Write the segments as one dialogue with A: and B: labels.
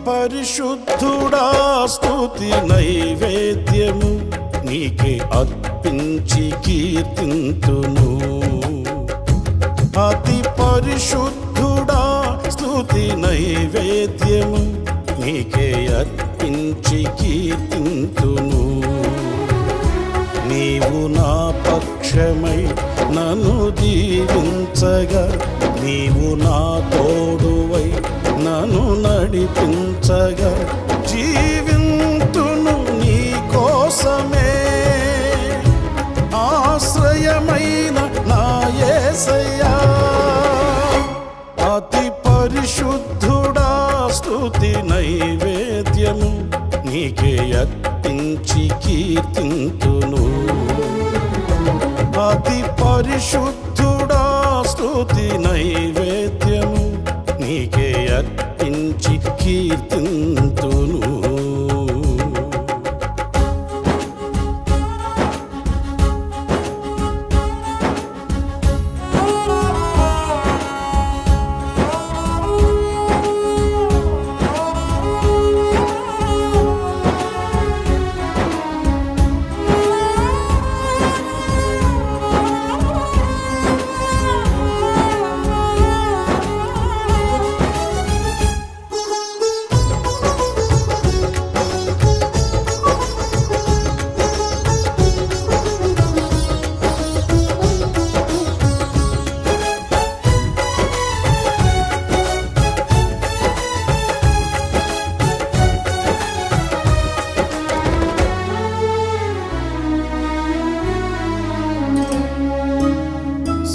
A: పరిశుద్ధుడా స్తుతి నైవేద్యము నీకే అర్పించి కీర్తింతును. అతి పరిశుద్ధుడా స్తుతి నైవేద్యము నీకే అర్పించి కీర్తింతును. నీవు నా పక్షమై నన్ను దీవించగా, నీవు నా తోడువై నన్ను నడిపించగా, జీవింతును నీ కోసమే. ఆశ్రయమైన నా యేసయ్యా, అతి పరిశుద్ధుడా స్తుతి నైవేద్యము నీకే అర్పించి కీర్తింతును. అతి పరిశుద్ధుడా స్తుతి నైవేద్యము నీకే అర్పించి కీర్తింతును.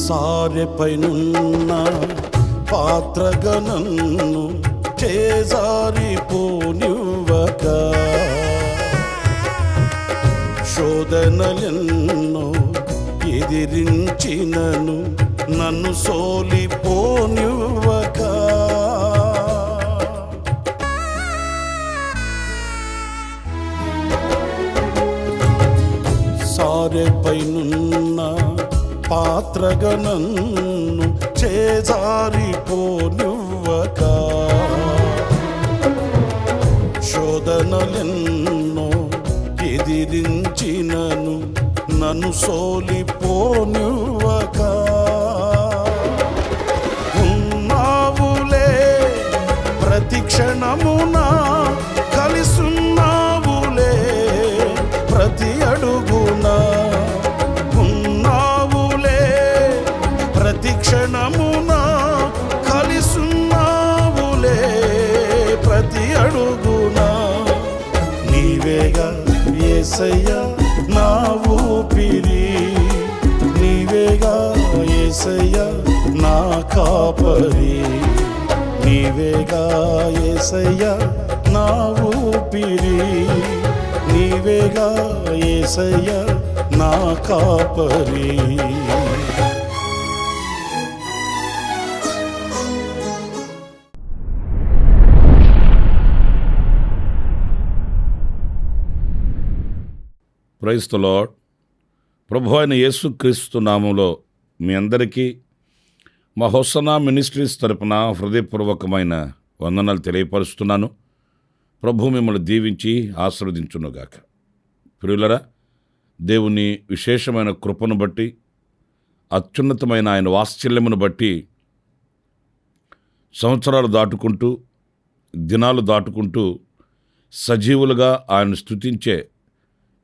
A: సారెపైనున్న పాత్రగా నన్ను చేజారిపోనివ్వక, శోధనలెన్నో ఎదిరించినను నన్ను సోలిపోనివ్వక. సారెపైనున్న పాత్రగా నన్ను చేజారిపోనివ్వక, శోధనలెన్నో ఎదిరించినను నన్ను సోలిపోనివ్వక. ఉన్నావులే ప్రతి క్షణమున, కలిసున్నావులే ప్రతి అడుగున. ప్రతి క్షణమున కలిసున్నావులే ప్రతి అడుగున. నీవేగా యేసయ్యా నా ఊపిరి, నీవేగా యేసయ్యా నా కాపరి. నీవేగా యేసయ్యా నా ఊపిరి, నీవేగా యేసయ్యా నా కాపరి.
B: Praise the lord. ప్రభు అయిన యేసుక్రీస్తు నామంలో మీ అందరికీ మా హోసన్నా మినిస్ట్రీస్ తరపున హృదయపూర్వకమైన వందనాలు తెలియపరుస్తున్నాను. ప్రభు మిమ్మల్ని దీవించి ఆశీర్వదించునుగాక. ప్రియులరా, దేవుని విశేషమైన కృపను బట్టి, అత్యున్నతమైన ఆయన వాత్సల్యమును బట్టి సంవత్సరాలు దాటుకుంటూ, దినాలు దాటుకుంటూ సజీవులుగా ఆయన స్తుతించే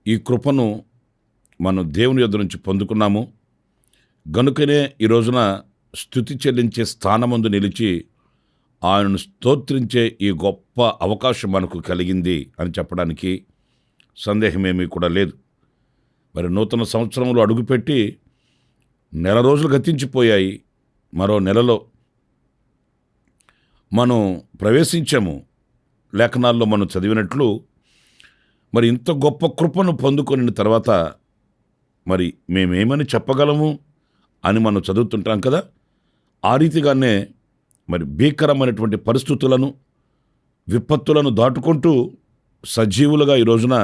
B: ఈ కృపను మనం దేవుని యొద్ద నుంచి పొందుకున్నాము. గనుకనే ఈ రోజున స్తుతి చెల్లించే స్థానమందు నిలిచి ఆయనను స్తోత్రించే ఈ గొప్ప అవకాశం మనకు కలిగింది అని చెప్పడానికి సందేహమేమీ కూడా లేదు. మరి నూతన సంవత్సరంలో అడుగుపెట్టి నెల రోజులు గతించిపోయాయి. మరో నెలలో మనం ప్రవేశించాము. లేఖనాల్లో మనం చదివినట్లు మరి ఇంత గొప్ప కృపను పొందుకొని తర్వాత మరి మేమేమని చెప్పగలము అని మనం చదువుతుంటాం కదా. ఆ రీతిగానే మరి భీకరమైనటువంటి పరిస్థితులను, విపత్తులను దాటుకుంటూ సజీవులుగా ఈ రోజున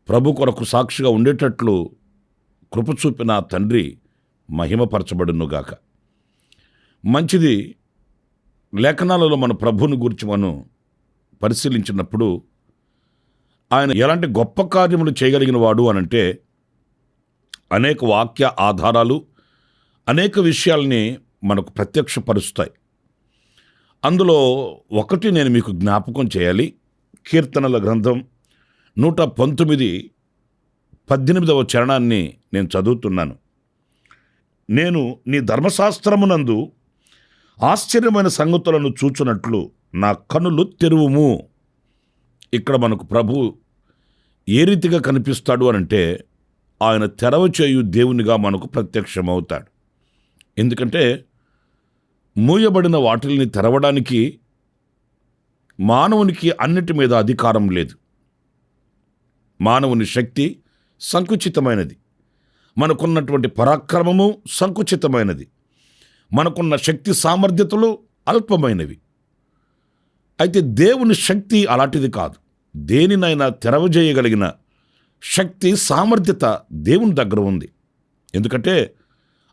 B: ప్రభు కొరకు సాక్షిగా ఉండేటట్లు కృప చూపిన తండ్రి మహిమపరచబడునుగాక. మంచిది. లేఖనాలలో మన ప్రభువుని గురించి మనం పరిశీలించినప్పుడు ఆయన ఎలాంటి గొప్ప కార్యములు చేయగలిగిన వాడు అనంటే అనేక వాక్య ఆధారాలు అనేక విషయాల్ని మనకు ప్రత్యక్షపరుస్తాయి. అందులో ఒకటి నేను మీకు జ్ఞాపకం చేయాలి. కీర్తనల గ్రంథం 119:18 చరణాన్ని నేను చదువుతున్నాను. నేను నీ ధర్మశాస్త్రమునందు ఆశ్చర్యమైన సంగతులను చూచున్నట్లు నా కనులు తెరువుము. ఇక్కడ మనకు ప్రభు ఏ రీతిగా కనిపిస్తాడు అనంటే ఆయన తెరవ చేయు దేవునిగా మనకు ప్రత్యక్షమవుతాడు. ఎందుకంటే మూయబడిన వాటిల్ని తెరవడానికి మానవునికి అన్నిటి మీద అధికారం లేదు. మానవుని శక్తి సంకుచితమైనది, మనకున్నటువంటి పరాక్రమము సంకుచితమైనది, మనకున్న శక్తి సామర్థ్యతలు అల్పమైనవి. అయితే దేవుని శక్తి అలాంటిది కాదు. దేనినైనా తెరవజేయగలిగిన శక్తి సామర్థ్యత దేవుని దగ్గర ఉంది. ఎందుకంటే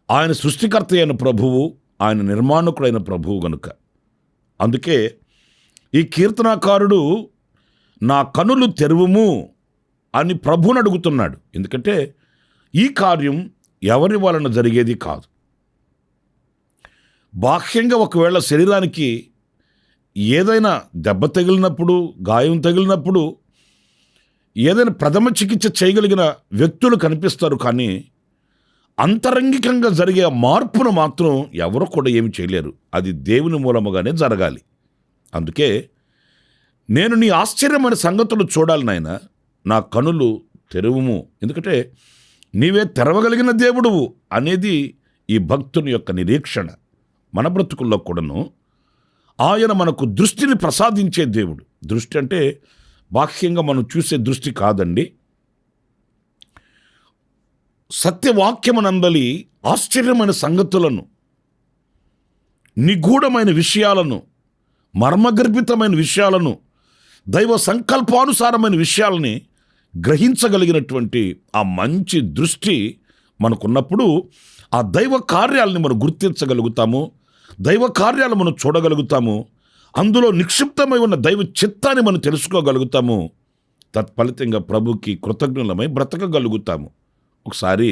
B: ఆయన సృష్టికర్త అయిన ప్రభువు, ఆయన నిర్మాణకుడైన ప్రభువు గనుక. అందుకే ఈ కీర్తనాకారుడు నా కనులు తెరువుము అని ప్రభువుని అడుగుతున్నాడు. ఎందుకంటే ఈ కార్యం ఎవరి వలన జరిగేది కాదు. బాహ్యంగా ఒకవేళ శరీరానికి ఏదైనా దెబ్బ తగిలినప్పుడు, గాయం తగిలినప్పుడు ఏదైనా ప్రథమ చికిత్స చేయగలిగిన వ్యక్తులు కనిపిస్తారు. కానీ అంతరంగికంగా జరిగే మార్పును మాత్రం ఎవరు కూడా ఏమి చేయలేరు. అది దేవుని మూలముగానే జరగాలి. అందుకే నేను నీ ఆశ్చర్యమైన సంగతులు చూడాలి నాయన, నా కనులు తెరువుము. ఎందుకంటే నీవే తెరవగలిగిన దేవుడువు అనేది ఈ భక్తుని యొక్క నిరీక్షణ. మన బ్రతుకుల్లో కూడాను ఆయన మనకు దృష్టిని ప్రసాదించే దేవుడు. దృష్టి అంటే బాహ్యంగా మనం చూసే దృష్టి కాదండి. సత్యవాక్యమనందలి ఆశ్చర్యమైన సంగతులను, నిగూఢమైన విషయాలను, మర్మగర్భితమైన విషయాలను, దైవ సంకల్పానుసారమైన విషయాలని గ్రహించగలిగినటువంటి ఆ మంచి దృష్టి మనకున్నప్పుడు ఆ దైవ కార్యాలని మనం గుర్తించగలుగుతాము, దైవ కార్యాలు మనం చూడగలుగుతాము, అందులో నిక్షిప్తమై ఉన్న దైవ చిత్తాన్ని మనం తెలుసుకోగలుగుతాము. తత్ఫలితంగా ప్రభుకి కృతజ్ఞులమై బ్రతకగలుగుతాము. ఒకసారి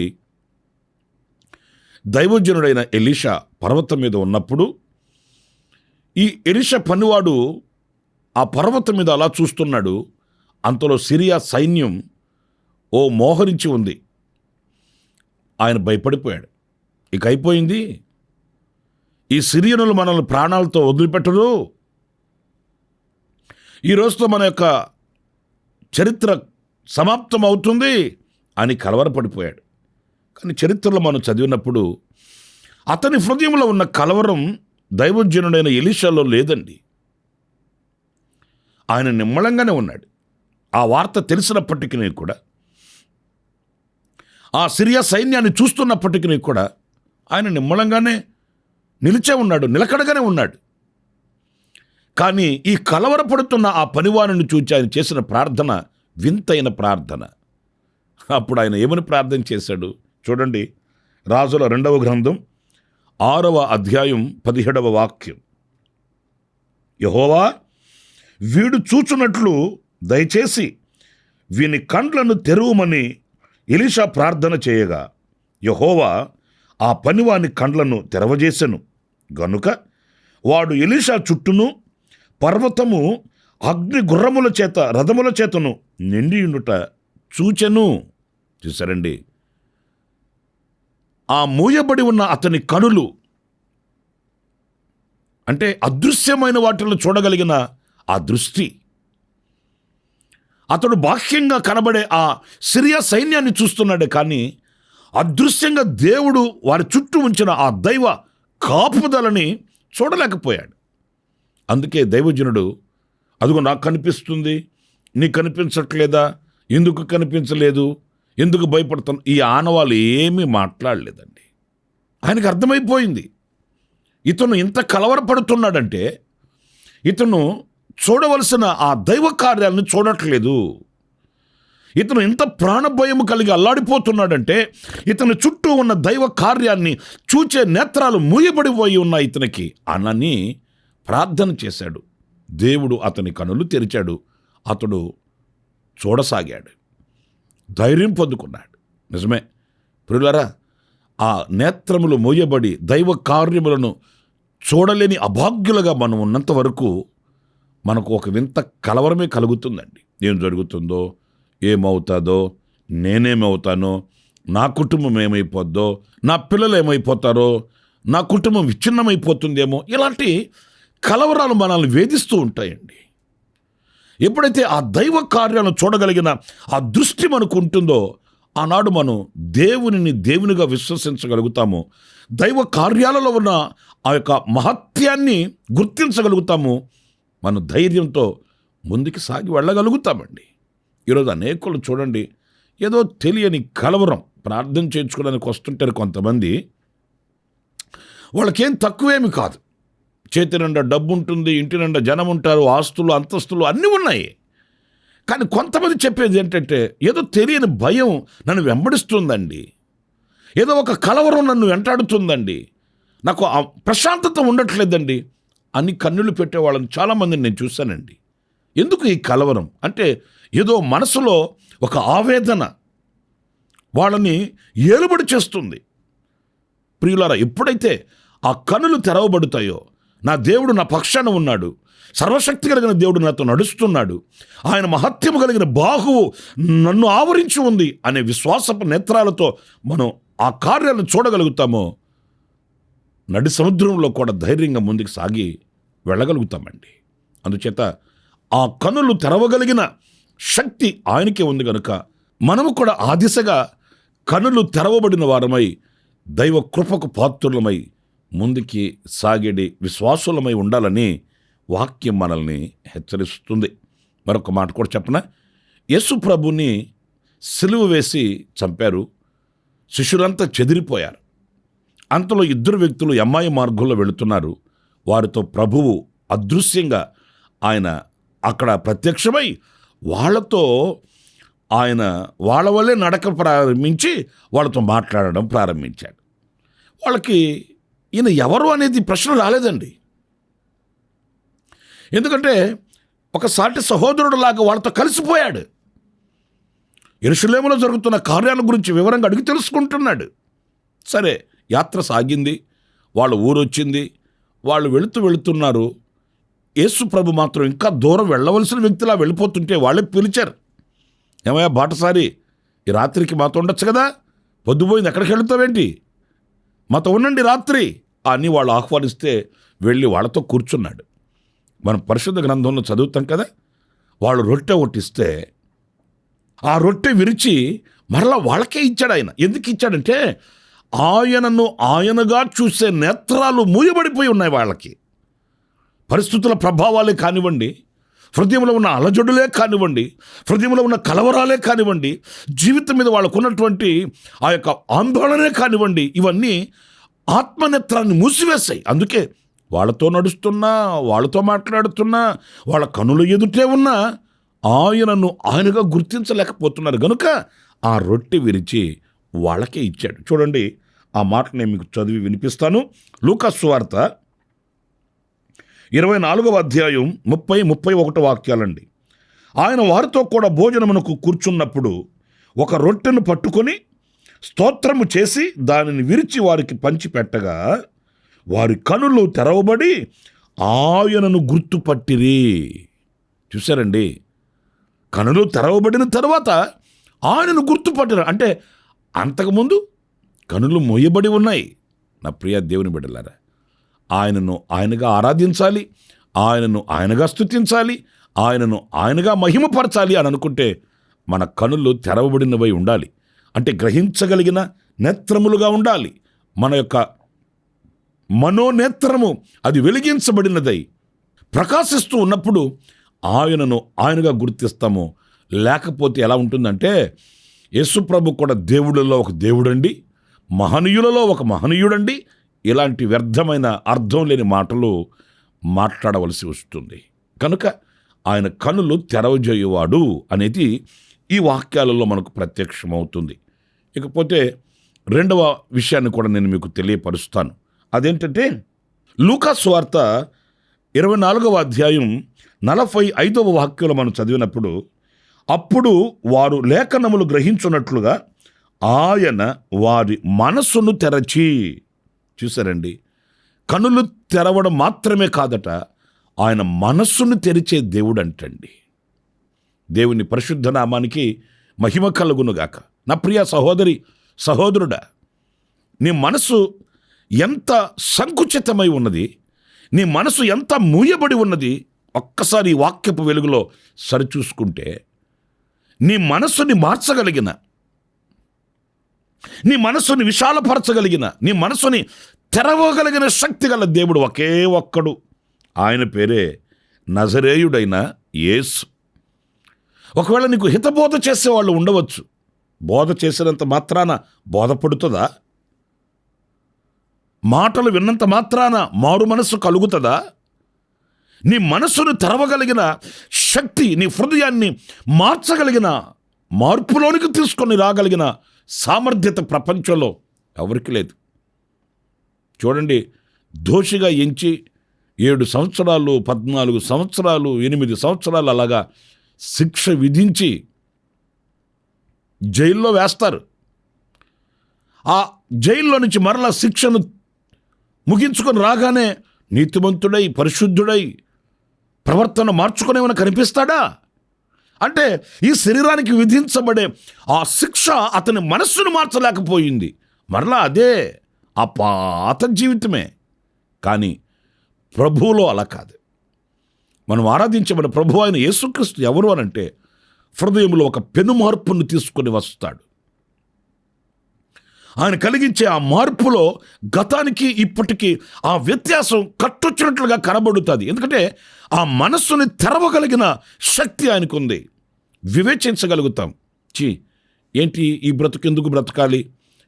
B: దైవజనుడైన ఎలీషా పర్వతం మీద ఉన్నప్పుడు ఈ ఎలీషా పనివాడు ఆ పర్వతం మీద అలా చూస్తున్నాడు. అంతలో సిరియా సైన్యం మోహరించి ఉంది. ఆయన భయపడిపోయాడు. ఇక అయిపోయింది, ఈ సిరియనులు మనల్ని ప్రాణాలతో వదిలిపెట్టరు, ఈ రోజుతో మన యొక్క చరిత్ర సమాప్తం అవుతుంది అని కలవరపడిపోయాడు. కానీ చరిత్రలో మనం చదివినప్పుడు అతని హృదయంలో ఉన్న కలవరం దైవజనుడైన ఎలీషాలో లేదండి. ఆయన నిమ్మళంగానే ఉన్నాడు. ఆ వార్త తెలిసినప్పటికీ కూడా, ఆ సిరియా సైన్యాన్ని చూస్తున్నప్పటికీ కూడా ఆయన నిమ్మళంగానే నిలిచే ఉన్నాడు, నిలకడగానే ఉన్నాడు. కానీ ఈ కలవరపడుతున్న ఆ పనివాణిని చూచి ఆయన చేసిన ప్రార్థన వింతైన ప్రార్థన. అప్పుడు ఆయన ఏమని ప్రార్థన చేశాడు చూడండి. రాజుల 2వ గ్రంథం 6వ అధ్యాయం 17వ వాక్యం. యెహోవా, వీడు చూచున్నట్లు దయచేసి వీని కండ్లను తెరువమని ఎలీషా ప్రార్థన చేయగా యెహోవా ఆ పనివాని కండ్లను తెరవజేసెను. గనుక వాడు ఎలీషా చుట్టూను పర్వతము అగ్ని గుర్రముల చేత రథముల చేతను నిండియుండుట చూచెను. చూసారండి, ఆ మూయబడి ఉన్న అతని కనులు అంటే అదృశ్యమైన వాటిని చూడగలిగిన ఆ దృష్టి, అతడు బాహ్యంగా కనబడే ఆ సిరియా సైన్యాన్ని చూస్తున్నాడే కానీ అదృశ్యంగా దేవుడు వారి చుట్టూ ఉంచిన ఆ దైవ కాపుదలని చూడలేకపోయాడు. అందుకే దైవజనుడు, అదిగో నాకు కనిపిస్తుంది, నీకు కనిపించట్లేదా, ఎందుకు కనిపించలేదు, ఎందుకు భయపడతాను, ఈ ఆనవాళ్ళు ఏమీ మాట్లాడలేదండి. ఆయనకు అర్థమైపోయింది ఇతను ఇంత కలవరపడుతున్నాడంటే ఇతను చూడవలసిన ఆ దైవ కార్యాలను చూడట్లేదు. ఇతను ఇంత ప్రాణభయము కలిగి అల్లాడిపోతున్నాడంటే ఇతని చుట్టూ ఉన్న దైవ కార్యాన్ని చూచే నేత్రాలు మూయబడిపోయి ఉన్నాయి ఇతనికి అనని ప్రార్థన చేశాడు. దేవుడు అతని కనులు తెరిచాడు. అతడు చూడసాగాడు, ధైర్యం పొందుకున్నాడు. నిజమే ప్రియులారా, ఆ నేత్రములు మోయబడి దైవ కార్యములను చూడలేని అభాగ్యులుగా మనం ఉన్నంత వరకు మనకు ఒక వింత కలవరమే కలుగుతుందండి. ఏం జరుగుతుందో, ఏమవుతుందో, నేనేమవుతానో, నా కుటుంబం ఏమైపోద్దో, నా పిల్లలు ఏమైపోతారో, నా కుటుంబం విచ్ఛిన్నమైపోతుందేమో, ఇలాంటి కలవరాలు మనల్ని వేధిస్తూ ఉంటాయండి. ఎప్పుడైతే ఆ దైవ కార్యాలను చూడగలిగిన ఆ దృష్టి మనకు ఉంటుందో, ఆనాడు మనం దేవునిగా విశ్వసించగలుగుతాము. దైవ కార్యాలలో ఉన్న ఆ యొక్క మహత్యాన్ని గుర్తించగలుగుతాము. మనం ధైర్యంతో ముందుకు సాగి వెళ్ళగలుగుతామండి. ఈరోజు అనేకులు చూడండి, ఏదో తెలియని కలవరం ప్రార్థన చేయించుకోవడానికి వస్తుంటారు కొంతమంది. వాళ్ళకేం తక్కువేమి కాదు, చేతి నిండా డబ్బు ఉంటుంది, ఇంటి నిండా జనం ఉంటారు, ఆస్తులు అంతస్తులు అన్నీ ఉన్నాయి. కానీ కొంతమంది చెప్పేది ఏంటంటే, ఏదో తెలియని భయం నన్ను వెంబడిస్తుందండి, ఏదో ఒక కలవరం నన్ను వెంటాడుతుందండి, నాకు ఆ ప్రశాంతత ఉండట్లేదండి అని కన్నులు పెట్టే వాళ్ళని చాలామందిని నేను చూశానండి. ఎందుకు ఈ కలవరం అంటే, ఏదో మనసులో ఒక ఆవేదన వాళ్ళని ఏలుబడి చేస్తుంది. ప్రియులారా, ఎప్పుడైతే ఆ కన్నులు తెరవబడతాయో, నా దేవుడు నా పక్షాన ఉన్నాడు, సర్వశక్తి కలిగిన దేవుడు నాతో నడుస్తున్నాడు, ఆయన మహత్యము కలిగిన బాహువు నన్ను ఆవరించి ఉంది అనే విశ్వాసపు నేత్రాలతో మనం ఆ కార్యాలను చూడగలుగుతామో, నడి సముద్రంలో కూడా ధైర్యంగా ముందుకు సాగి వెళ్ళగలుగుతామండి. అందుచేత ఆ కన్నులు తెరవగలిగిన శక్తి ఆయనకే ఉంది కనుక మనము కూడా ఆ దిశగా కన్నులు తెరవబడిన వారమై దైవ కృపకు పాత్రులమై ముందుకి సాగేడి విశ్వాసులమై ఉండాలని వాక్యం మనల్ని హెచ్చరిస్తుంది. మరొక మాట కూడా చెప్పనా, యేసు ప్రభుని సిలువ వేసి చంపారు, శిష్యులంతా చెదిరిపోయారు. అంతలో ఇద్దరు వ్యక్తులు ఎమ్మాయి మార్గంలో వెళుతున్నారు. వారితో ప్రభువు అదృశ్యంగా ఆయన అక్కడ ప్రత్యక్షమై వాళ్ళతో ఆయన వాళ్ళ వల్లే నడక ప్రారంభించి వాళ్ళతో మాట్లాడడం ప్రారంభించాడు. వాళ్ళకి ఈయన ఎవరు అనేది ప్రశ్న రాలేదండి. ఎందుకంటే ఒక సాటి సహోదరుడులాగా వాళ్ళతో కలిసిపోయాడు. యెరూషలేములో జరుగుతున్న కార్యాల గురించి వివరంగా అడిగి తెలుసుకుంటున్నాడు. సరే, యాత్ర సాగింది, వాళ్ళ ఊరొచ్చింది, వాళ్ళు వెళుతున్నారు. యేసు ప్రభు మాత్రం ఇంకా దూరం వెళ్ళవలసిన వ్యక్తిలా వెళ్ళిపోతుంటే వాళ్ళే పిలిచారు. ఏమయ్యా బాటసారి, ఈ రాత్రికి మాతో ఉండొచ్చు కదా, పొద్దుపోయింది, ఎక్కడికి వెళుతావేంటి, మాతో ఉండండి రాత్రి అని వాళ్ళు ఆహ్వానిస్తే వెళ్ళి వాళ్ళతో కూర్చున్నాడు. మనం పరిశుద్ధ గ్రంథంలో చదువుతాం కదా, వాళ్ళు రొట్టె ఒట్టిస్తే ఆ రొట్టె విరిచి మరలా వాళ్ళకే ఇచ్చాడు ఆయన. ఎందుకు ఇచ్చాడంటే, ఆయనను ఆయనగా చూసే నేత్రాలు మూయబడిపోయి ఉన్నాయి వాళ్ళకి. పరిస్థితుల ప్రభావాలే కానివ్వండి, హృదయంలో ఉన్న అలజడులే కానివ్వండి, హృదయంలో ఉన్న కలవరాలే కానివ్వండి, జీవితం మీద వాళ్ళకున్నటువంటి ఆ యొక్క ఆందోళనే కానివ్వండి, ఇవన్నీ ఆత్మనేత్రాన్ని మూసివేశాయి. అందుకే వాళ్ళతో నడుస్తున్నా, వాళ్ళతో మాట్లాడుతున్నా, వాళ్ళ కనులు ఎదుటే ఉన్నా ఆయనను ఆయనగా గుర్తించలేకపోతున్నారు గనుక ఆ రొట్టె విరిచి వాళ్ళకే ఇచ్చాడు. చూడండి, ఆ మాట నేను మీకు చదివి వినిపిస్తాను. లూకా సువార్త 24వ అధ్యాయం 30-31 వాక్యాలండి. ఆయన వారితో కూడా భోజనమునకు కూర్చున్నప్పుడు ఒక రొట్టెను పట్టుకొని స్తోత్రము చేసి దానిని విరిచి వారికి పంచిపెట్టగా వారి కనులు తెరవబడి ఆయనను గుర్తుపట్టిరి. చూశారండి, కనులు తెరవబడిన తర్వాత ఆయనను గుర్తుపట్టిరు. అంటే అంతకుముందు కనులు మోయబడి ఉన్నాయి. నా ప్రియ దేవుని బిడ్డలారా, ఆయనను ఆయనగా ఆరాధించాలి, ఆయనను ఆయనగా స్తుతించాలి, ఆయనను ఆయనగా మహిమపరచాలి అని అనుకుంటే మన కనులు తెరవబడినవై ఉండాలి. అంటే గ్రహించగలిగిన నేత్రములుగా ఉండాలి. మన యొక్క మనోనేత్రము అది వెలిగించబడినదై ప్రకాశిస్తూ ఉన్నప్పుడు ఆయనను ఆయనగా గుర్తిస్తాము. లేకపోతే ఎలా ఉంటుందంటే, యేసుప్రభు కూడా దేవుళ్ళలో ఒక దేవుడండి, మహనీయులలో ఒక మహనీయుడండి, ఇలాంటి వ్యర్థమైన అర్థం లేని మాటలు మాట్లాడవలసి వస్తుంది. కనుక ఆయన కనులు తెరవజేయువాడు అనేది ఈ వాక్యాలలో మనకు ప్రత్యక్షమవుతుంది. ఇకపోతే రెండవ విషయాన్ని కూడా నేను మీకు తెలియపరుస్తాను. అదేంటంటే, లూకా సువార్త 24వ అధ్యాయం 45వ వాక్యంలో మనం చదివినప్పుడు, అప్పుడు వారు లేఖనములు గ్రహించున్నట్లుగా ఆయన వారి మనస్సును తెరచి, చూసారండి, కనులు తెరవడం మాత్రమే కాదట, ఆయన మనస్సును తెరిచే దేవుడు అంటండి. దేవుని పరిశుద్ధ నామానికి మహిమ కలుగునుగాక. నా ప్రియ సహోదరి సహోదరుడా, నీ మనసు ఎంత సంకుచితమై ఉన్నది, నీ మనసు ఎంత మూయబడి ఉన్నది, ఒక్కసారి ఈ వాక్యపు వెలుగులో సరిచూసుకుంటే నీ మనస్సుని మార్చగలిగిన, నీ మనస్సుని విశాలపరచగలిగిన, నీ మనస్సుని తెరవగలిగిన శక్తి గల దేవుడు ఒకే ఒక్కడు. ఆయన పేరే నజరేయుడైన యేసు. ఒకవేళ నీకు హితబోధ చేసేవాళ్ళు ఉండవచ్చు. బోధ చేసినంత మాత్రాన బోధపడుతుందా? మాటలు విన్నంత మాత్రాన మారు మనస్సు కలుగుతుందా? నీ మనస్సును తెరవగలిగిన శక్తి, నీ హృదయాన్ని మార్చగలిగిన, మార్పులోనికి తీసుకొని రాగలిగిన సామర్థ్యత ప్రపంచంలో ఎవరికి లేదు. చూడండి, దోషిగా ఎంచి 7 సంవత్సరాలు, 14 సంవత్సరాలు, 8 సంవత్సరాలు అలాగా శిక్ష విధించి జైల్లో వేస్తారు. ఆ జైల్లో నుంచి మరలా శిక్షను ముగించుకొని రాగానే నీతిమంతుడై, పరిశుద్ధుడై, ప్రవర్తన మార్చుకునేమని కనిపిస్తాడా? అంటే ఈ శరీరానికి విధించబడే ఆ శిక్ష అతని మనస్సును మార్చలేకపోయింది. మరలా అదే ఆ పాత జీవితమే. కానీ ప్రభువులో అలా కాదు. మనం ఆరాధించబడిన ప్రభు అయిన యేసుక్రీస్తు ఎవరు అనంటే, హృదయంలో ఒక పెను మార్పును తీసుకొని వస్తాడు. ఆయన కలిగించే ఆ మార్పులో గతానికి ఇప్పటికీ ఆ వ్యత్యాసం కట్టొచ్చినట్లుగా కనబడుతుంది. ఎందుకంటే ఆ మనస్సుని తెరవగలిగిన శక్తి ఆయనకు ఉంది. వివేచించగలుగుతాం. ఏంటి ఈ బ్రతుకు, ఎందుకు బ్రతకాలి,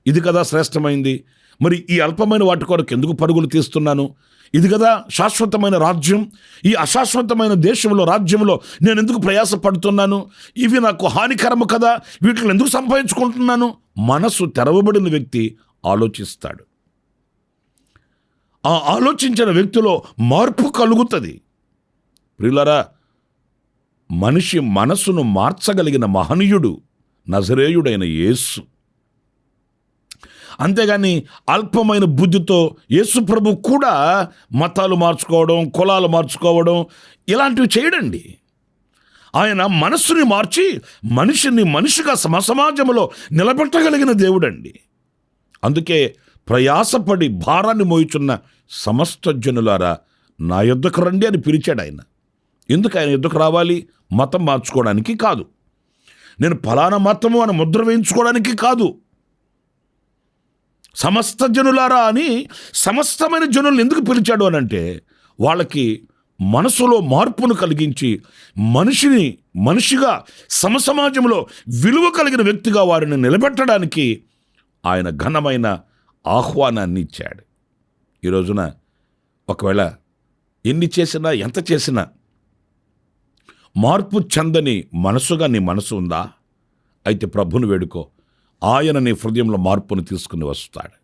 B: ఇది కదా శ్రేష్టమైంది, మరి ఈ అల్పమైన వాటి కొరకు ఎందుకు పరుగులు తీస్తున్నాను, ఇది కదా శాశ్వతమైన రాజ్యం, ఈ అశాశ్వతమైన దేశంలో, రాజ్యంలో నేను ఎందుకు ప్రయాసపడుతున్నాను, ఇవి నాకు హానికరము కదా, వీటిని ఎందుకు సంపాదించుకుంటున్నాను. మనసు తెరవబడిన వ్యక్తి ఆలోచిస్తాడు. ఆ ఆలోచించిన వ్యక్తిలో మార్పు కలుగుతుంది. ప్రియులారా, మనిషి మనసును మార్చగలిగిన మహనీయుడు నజరేయుడైన యేసు. అంతేగాని అల్పమైన బుద్ధితో యేసు ప్రభు కూడా మతాలు మార్చుకోవడం, కులాలు మార్చుకోవడం ఇలాంటివి చేయడండి. ఆయన మనస్సుని మార్చి మనిషిని మనిషిగా సమాజంలో నిలబెట్టగలిగిన దేవుడండి. అందుకే ప్రయాసపడి భారాన్ని మోయుచున్న సమస్త జనులారా నా యొద్దకు రండి అని పిలిచాడు ఆయన. ఎందుకు ఆయన యొద్దకు రావాలి? మతం మార్చుకోవడానికి కాదు, నేను ఫలానా మతము అని ముద్ర వేయించుకోవడానికి కాదు. సమస్త జనులారా అని సమస్తమైన జనులను ఎందుకు పిలిచాడు అనంటే, వాళ్ళకి మనసులో మార్పును కలిగించి మనిషిని మనిషిగా సమాజంలో విలువ కలిగిన వ్యక్తిగా వారిని నిలబెట్టడానికి ఆయన ఘనమైన ఆహ్వానాన్ని ఇచ్చాడు. ఈ రోజున ఒకవేళ ఎన్ని చేసినా, ఎంత చేసినా మార్పు చెందని మనసుగా నీ మనసు ఉందా? అయితే ప్రభుని వేడుకో. ఆయన నీ హృదయంలో మార్పును తీసుకుని వస్తాడు.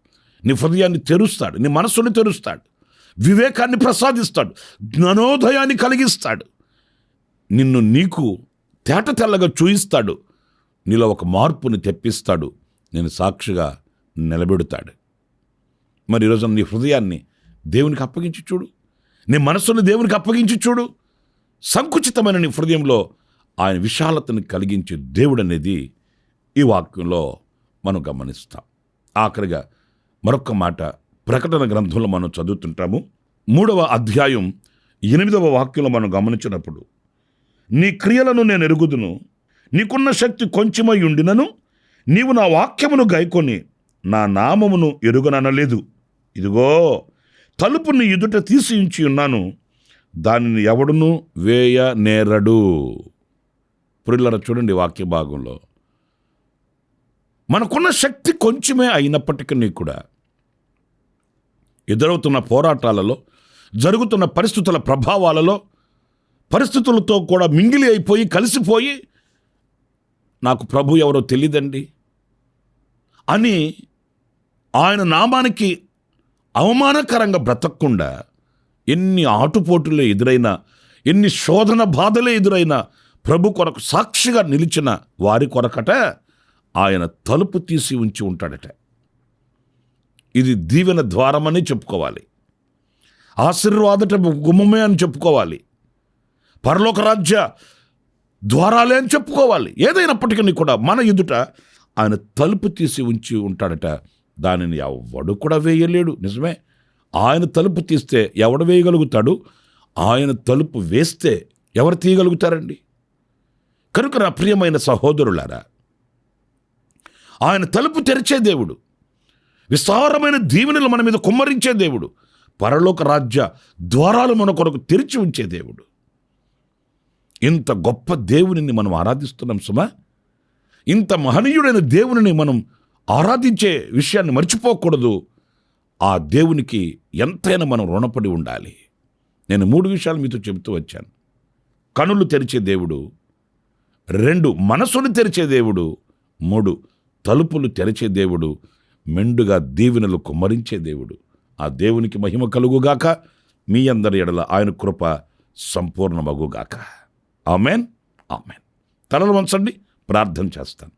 B: నీ హృదయాన్ని తెరుస్తాడు, నీ మనస్సుని తెరుస్తాడు, వివేకాన్ని ప్రసాదిస్తాడు, జ్ఞానోదయాన్ని కలిగిస్తాడు, నిన్ను నీకు తేట తెల్లగా చూయిస్తాడు, నీలో ఒక మార్పుని తెప్పిస్తాడు, నేను సాక్షిగా నిలబెడతాడు. మరి ఈరోజు నీ హృదయాన్ని దేవునికి అప్పగించి చూడు, నీ మనస్సుని దేవునికి అప్పగించి చూడు. సంకుచితమైన నీ హృదయంలో ఆయన విశాలతని కలిగించే దేవుడు అనేది ఈ వాక్యంలో మనం గమనిస్తాం. ఆఖరిగా మరొక మాట ప్రకటన గ్రంథంలో మనం చదువుతుంటాము. 3వ అధ్యాయం 8వ వాక్యంలో మనం గమనించినప్పుడు, నీ క్రియలను నేను ఎరుగుదును, నీకున్న శక్తి కొంచెమై ఉండినను నీవు నా వాక్యమును గైకొని నా నామమును ఎరుగననలేదు. ఇదిగో తలుపు నీ ఎదుట తీసి ఉంచి ఉన్నాను, దానిని ఎవడును వేయ నేరడు. ప్రియులారా, చూడండి వాక్య భాగంలో మనకున్న శక్తి కొంచెమే అయినప్పటికీ కూడా ఎదురవుతున్న పోరాటాలలో, జరుగుతున్న పరిస్థితుల ప్రభావాలలో, పరిస్థితులతో కూడా మింగిలి అయిపోయి కలిసిపోయి నాకు ప్రభు ఎవరో తెలియదండి అని ఆయన నామానికి అవమానకరంగా బ్రతకకుండా, ఎన్ని ఆటుపోటులు ఎదురైనా, ఎన్ని శోధన బాధలే ఎదురైనా ప్రభు కొరకు సాక్షిగా నిలిచిన వారి కొరకట ఆయన తలుపు తీసి ఉంచి ఉంటాడట. ఇది దీవెన ద్వారమని చెప్పుకోవాలి, ఆశీర్వాదట గుమ్మమే అని చెప్పుకోవాలి, పరలోక రాజ్య ద్వారాలే అని చెప్పుకోవాలి. ఏదైనప్పటికీ కూడా మన ఎదుట ఆయన తలుపు తీసి ఉంచి ఉంటాడట. దానిని ఎవడు కూడా వేయలేడు. నిజమే, ఆయన తలుపు తీస్తే ఎవడు వేయగలుగుతాడు? ఆయన తలుపు వేస్తే ఎవరు తీయగలుగుతారండి? కనుక నా ప్రియమైన సహోదరులారా, ఆయన తలుపు తెరిచే దేవుడు, విస్తారమైన దీవెనలు మన మీద కుమ్మరించే దేవుడు, పరలోక రాజ్య ద్వారాలు మన కొరకు తెరిచి ఉంచే దేవుడు. ఇంత గొప్ప దేవునిని మనం ఆరాధిస్తున్నాం సుమా. ఇంత మహనీయుడైన దేవునిని మనం ఆరాధించే విషయాన్ని మర్చిపోకూడదు. ఆ దేవునికి ఎంతైనా మనం రుణపడి ఉండాలి. నేను 3 విషయాలు మీతో చెబుతూ వచ్చాను. కనులు తెరిచే దేవుడు, 2 మనసును తెరిచే దేవుడు, 3 తలుపులు తెరిచే దేవుడు, మెండుగా దీవెనలు కుమ్మరించే దేవుడు. ఆ దేవునికి మహిమ కలుగుగాక. మీ అందరి ఎడల ఆయన కృప సంపూర్ణమగుగాక. Amen, amen. తలలు వంచండి, ప్రార్థన చేస్తాను.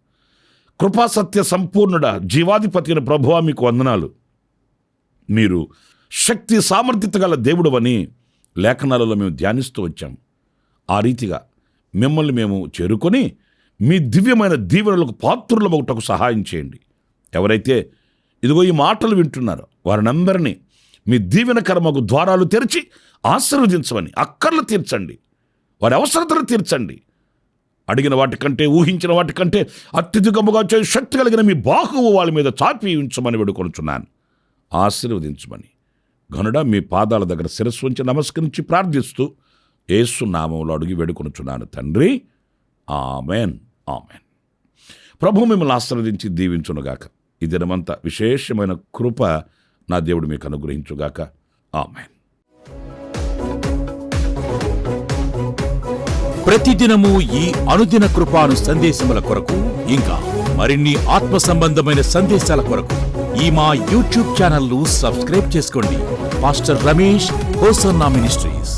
B: కృపా సత్య సంపూర్ణుడ, జీవాధిపతి అయిన ప్రభువా, మీకు వందనాలు. మీరు శక్తి సామర్థ్యత గల దేవుడు అని లేఖనాలలో మేము ధ్యానిస్తూ వచ్చాం. ఆ రీతిగా మిమ్మల్ని మేము చేరుకొని మీ దివ్యమైన దీవెనలకు పాత్రులమగుటకు సహాయం చేయండి. ఎవరైతే ఇదిగో ఈ మాటలు వింటున్నారో వారినందరినీ మీ దీవెనకరమగు ద్వారాలు తెరిచి ఆశీర్వదించమని, అక్కర్లు తీర్చండి, వారి అవసరతలు తీర్చండి. అడిగిన వాటికంటే, ఊహించిన వాటికంటే అత్యధికముగా చేయ శక్తి కలిగిన మీ బాహువు వాళ్ళ మీద చాపి ఉంచమని వేడుకొనుచున్నాను. ఆశీర్వదించమని ఘనుడా మీ పాదాల దగ్గర శిరస్సు ఉంచి నమస్కరించి ప్రార్థిస్తూ యేసు నామములో అడిగి వేడుకొనుచున్నాను తండ్రి. Amen, amen. ప్రభు మిమ్మల్ని ఆశీర్వదించి దీవించునుగాక. ఈ దినమంతా విశేషమైన కృప నా దేవుడు మీకు అనుగ్రహించుగాక. ఆమెన్.
C: ప్రతిదినము ఈ అనుదిన కృపాను సందేశముల కొరకు, ఇంకా మరిన్ని ఆత్మ సంబంధమైన సందేశాల కొరకు ఈ మా యూట్యూబ్ ఛానల్ ను సబ్స్క్రైబ్ చేసుకోండి. Pastor Ramesh hosanna ministries.